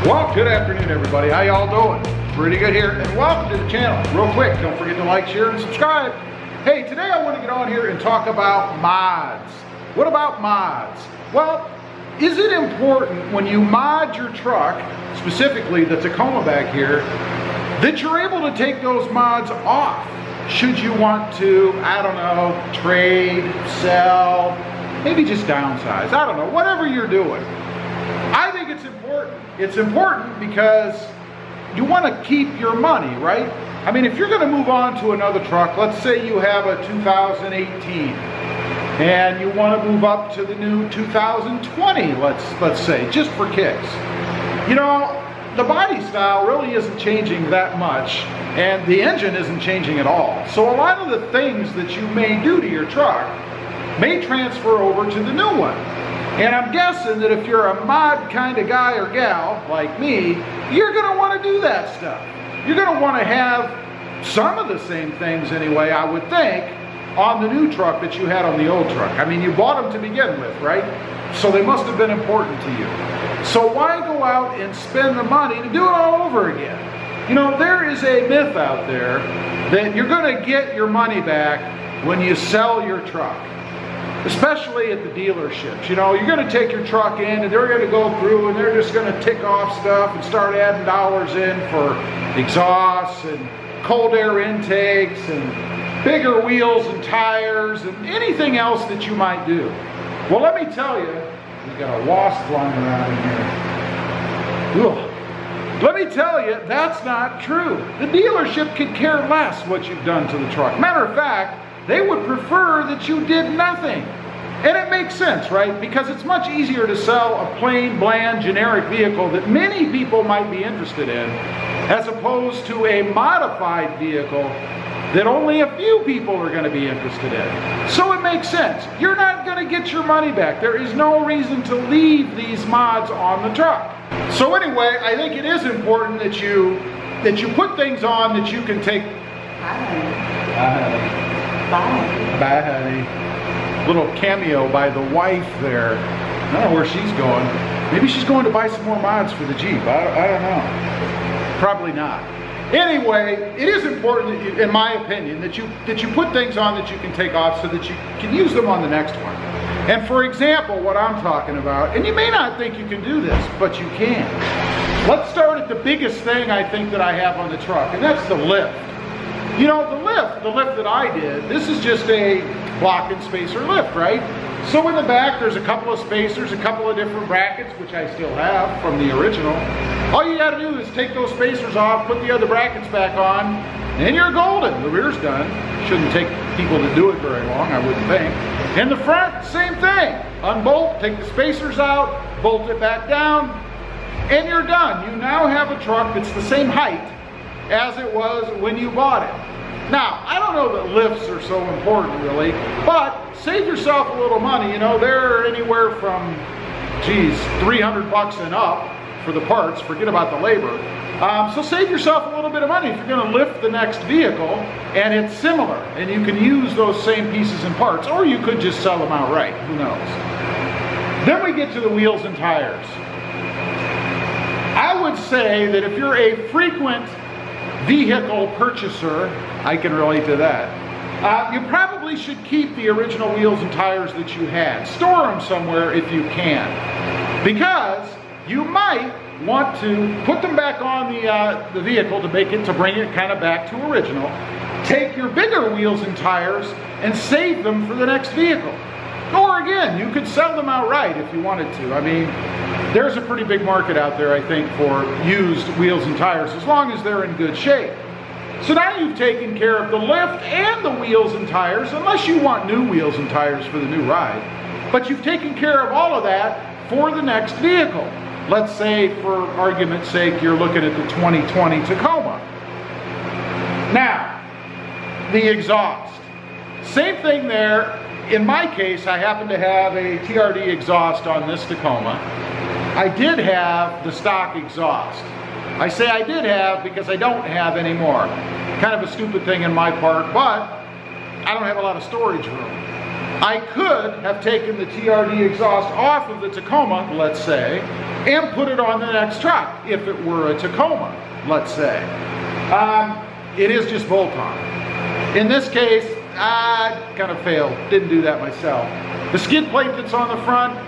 Well, good afternoon, everybody. How y'all doing? Pretty good here, and welcome to the channel. Real quick, don't forget to like, share, and subscribe. Hey, today I want to get on here and talk about mods. What about mods? Well, is it important when you mod your truck, specifically the Tacoma back here, that you're able to take those mods off? Should you want to, I don't know, trade, sell, maybe just downsize, I don't know, whatever you're doing. I think it's important. It's important because you want to keep your money, right? I mean, if you're going to move on to another truck, let's say you have a 2018 and you want to move up to the new 2020, let's say, just for kicks. You know, the body style really isn't changing that much and the engine isn't changing at all. So a lot of the things that you may do to your truck may transfer over to the new one. And I'm guessing that if you're a mod kind of guy or gal like me, you're going to want to do that stuff. You're going to want to have some of the same things anyway, I would think, on the new truck that you had on the old truck. I mean, you bought them to begin with, right? So they must have been important to you. So why go out and spend the money to do it all over again? You know, there is a myth out there that you're going to get your money back when you sell your truck. Especially at the dealerships. You know, you're going to take your truck in and they're going to go through and they're just going to tick off stuff and start adding dollars in for exhausts and cold air intakes and bigger wheels and tires and anything else that you might do. Well, let me tell you, we got a wasp flying around in here. Ugh. Let me tell you, that's not true. The dealership could care less what you've done to the truck. Matter of fact, they would prefer that you did nothing. And it makes sense, right? Because it's much easier to sell a plain, bland, generic vehicle that many people might be interested in, as opposed to a modified vehicle that only a few people are going to be interested in. So it makes sense. You're not going to get your money back. There is no reason to leave these mods on the truck. So anyway, I think it is important that you put things on that you can take. Bye, honey. Little cameo by the wife there. I don't know where she's going. Maybe she's going to buy some more mods for the Jeep. I don't know. Probably not. Anyway, it is important, that you, in my opinion, that you put things on that you can take off so that you can use them on the next one. And for example, what I'm talking about, and you may not think you can do this, but you can. Let's start at the biggest thing I think that I have on the truck, and that's the lift. You know, the lift that I did, this is just a block and spacer lift, right? So in the back, there's a couple of spacers, a couple of different brackets, which I still have from the original. All you gotta do is take those spacers off, put the other brackets back on, and you're golden. The rear's done. Shouldn't take people to do it very long, I wouldn't think. In the front, same thing. Unbolt, take the spacers out, bolt it back down, and you're done. You now have a truck that's the same height as it was when you bought it. Now, I don't know that lifts are so important really, but save yourself a little money. You know, they're anywhere from, geez, 300 bucks and up for the parts, forget about the labor. So save yourself a little bit of money if you're gonna lift the next vehicle and it's similar and you can use those same pieces and parts, or you could just sell them outright, who knows. Then we get to the wheels and tires. I would say that if you're a frequent vehicle purchaser, I can relate to that. You probably should keep the original wheels and tires that you had. Store them somewhere if you can. Because you might want to put them back on the vehicle to bring it kind of back to original. Take your bigger wheels and tires and save them for the next vehicle. Or again, you could sell them outright if you wanted to. I mean, there's a pretty big market out there, I think, for used wheels and tires, as long as they're in good shape. So now you've taken care of the lift and the wheels and tires, unless you want new wheels and tires for the new ride. But you've taken care of all of that for the next vehicle. Let's say, for argument's sake, you're looking at the 2020 Tacoma. Now, the exhaust. Same thing there. In my case, I happen to have a TRD exhaust on this Tacoma. I did have the stock exhaust. I say I did have because I don't have anymore. Kind of a stupid thing in my part, but I don't have a lot of storage room. I could have taken the TRD exhaust off of the Tacoma, let's say, and put it on the next truck if it were a Tacoma, let's say. It is just bolt-on. In this case, I kind of failed, didn't do that myself. The skid plate that's on the front,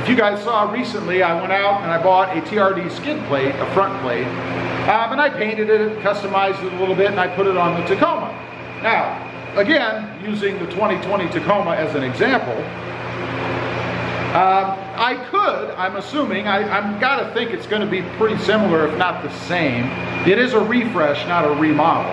if you guys saw recently, I went out and I bought a TRD skid plate, a front plate, and I painted it, customized it a little bit, and I put it on the Tacoma. Now, again, using the 2020 Tacoma as an example, I'm assuming, I'm gotta think it's gonna be pretty similar, if not the same. It is a refresh, not a remodel.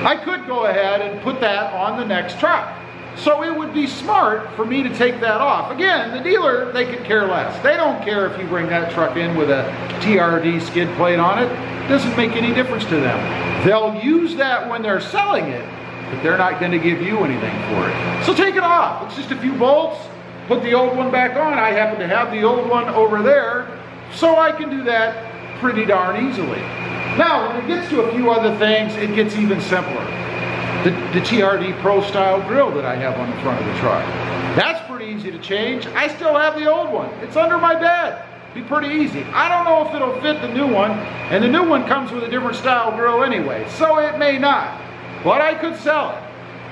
I could go ahead and put that on the next truck. So it would be smart for me to take that off. Again, the dealer, they could care less. They don't care if you bring that truck in with a TRD skid plate on it. It doesn't make any difference to them. They'll use that when they're selling it, but they're not gonna give you anything for it. So take it off. It's just a few bolts. Put the old one back on. I happen to have the old one over there, so I can do that pretty darn easily. Now, when it gets to a few other things, it gets even simpler. The TRD Pro style grill that I have on the front of the truck. That's pretty easy to change. I still have the old one. It's under my bed. Be pretty easy. I don't know if it'll fit the new one, and the new one comes with a different style grill anyway, so it may not. But I could sell it.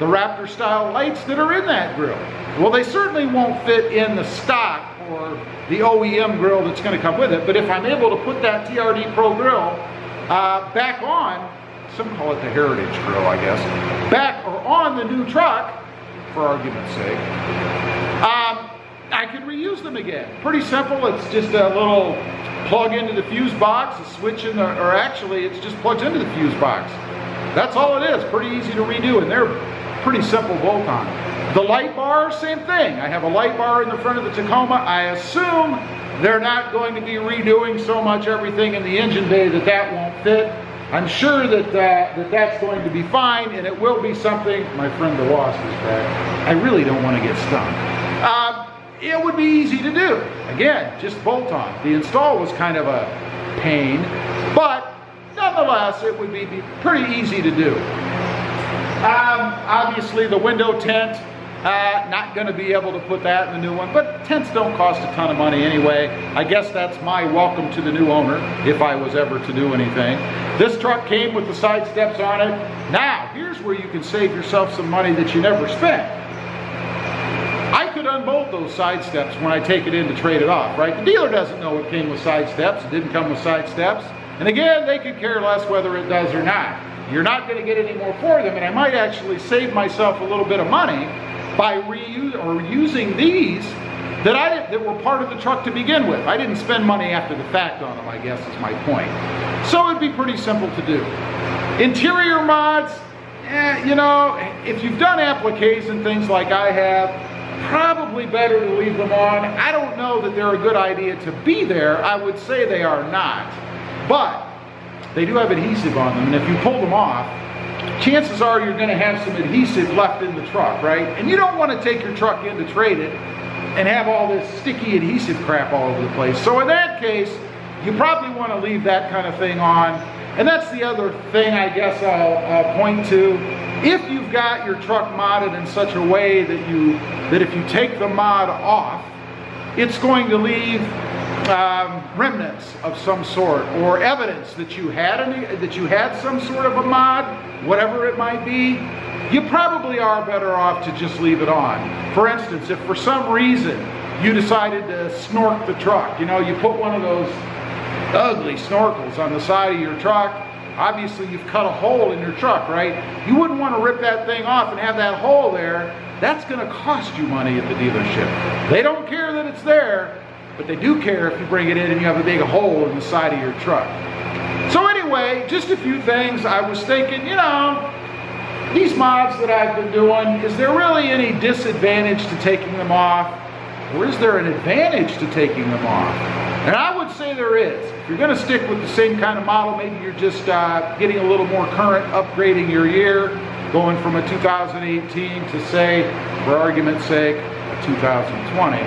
The Raptor style lights that are in that grill, well, they certainly won't fit in the stock or the OEM grill that's going to come with it, but if I'm able to put that TRD Pro grill back on, some call it the Heritage grill, I guess, back or on the new truck, for argument's sake, I can reuse them again. Pretty simple. It's just a little plug into the fuse box, a switch in the, or actually it's just plugged into the fuse box. That's all it is. Pretty easy to redo, and they're pretty simple bolt-on. The light bar, same thing. I have a light bar in the front of the Tacoma. I assume they're not going to be redoing so much everything in the engine bay that that won't fit. I'm sure that that's going to be fine, and it will be something. My friend the Wasp is back. I really don't want to get stung. It would be easy to do. Again, just bolt-on. The install was kind of a pain, but nonetheless, it would be pretty easy to do. Obviously, the window tent, not going to be able to put that in the new one, but tents don't cost a ton of money anyway. I guess that's my welcome to the new owner, if I was ever to do anything. This truck came with the side steps on it. Now, here's where you can save yourself some money that you never spent. I could unbolt those side steps when I take it in to trade it off, right? The dealer doesn't know it came with side steps. It didn't come with side steps. And again, they could care less whether it does or not. You're not going to get any more for them, and I might actually save myself a little bit of money by using these that were part of the truck to begin with. I didn't spend money after the fact on them, I guess is my point. So it'd be pretty simple to do. Interior mods, you know, if you've done appliques and things like I have, probably better to leave them on. I don't know that they're a good idea to be there. I would say they are not. But they do have adhesive on them, and if you pull them off, chances are you're going to have some adhesive left in the truck, right? And you don't want to take your truck in to trade it and have all this sticky adhesive crap all over the place. So in that case, you probably want to leave that kind of thing on. And that's the other thing I guess I'll point to. If you've got your truck modded in such a way that if you take the mod off, it's going to leave remnants of some sort, or evidence that you had some sort of a mod, whatever it might be. You probably are better off to just leave it on. For instance, if for some reason you decided to snork the truck, you know, you put one of those ugly snorkels on the side of your truck, obviously you've cut a hole in your truck, right? You wouldn't want to rip that thing off and have that hole there. That's going to cost you money at the dealership. They don't care that it's there, but they do care if you bring it in and you have a big hole in the side of your truck. So anyway, just a few things. I was thinking, you know, these mods that I've been doing, is there really any disadvantage to taking them off? Or is there an advantage to taking them off? And I would say there is. If you're going to stick with the same kind of model, maybe you're just getting a little more current, upgrading your year, going from a 2018 to, say, for argument's sake, a 2020.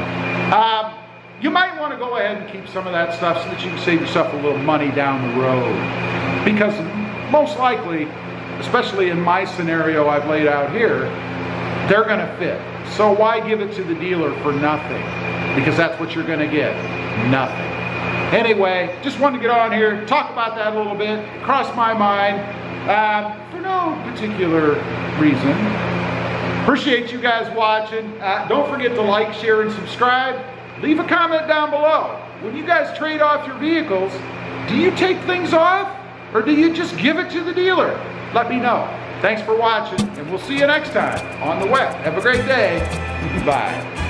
You might want to go ahead and keep some of that stuff so that you can save yourself a little money down the road. Because most likely, especially in my scenario I've laid out here, they're gonna fit. So why give it to the dealer for nothing? Because that's what you're gonna get, nothing. Anyway, just wanted to get on here, talk about that a little bit. It crossed my mind for no particular reason. Appreciate you guys watching. Don't forget to like, share, and subscribe. Leave a comment down below. When you guys trade off your vehicles, do you take things off or do you just give it to the dealer? Let me know. Thanks for watching, and we'll see you next time on the web. Have a great day. Bye.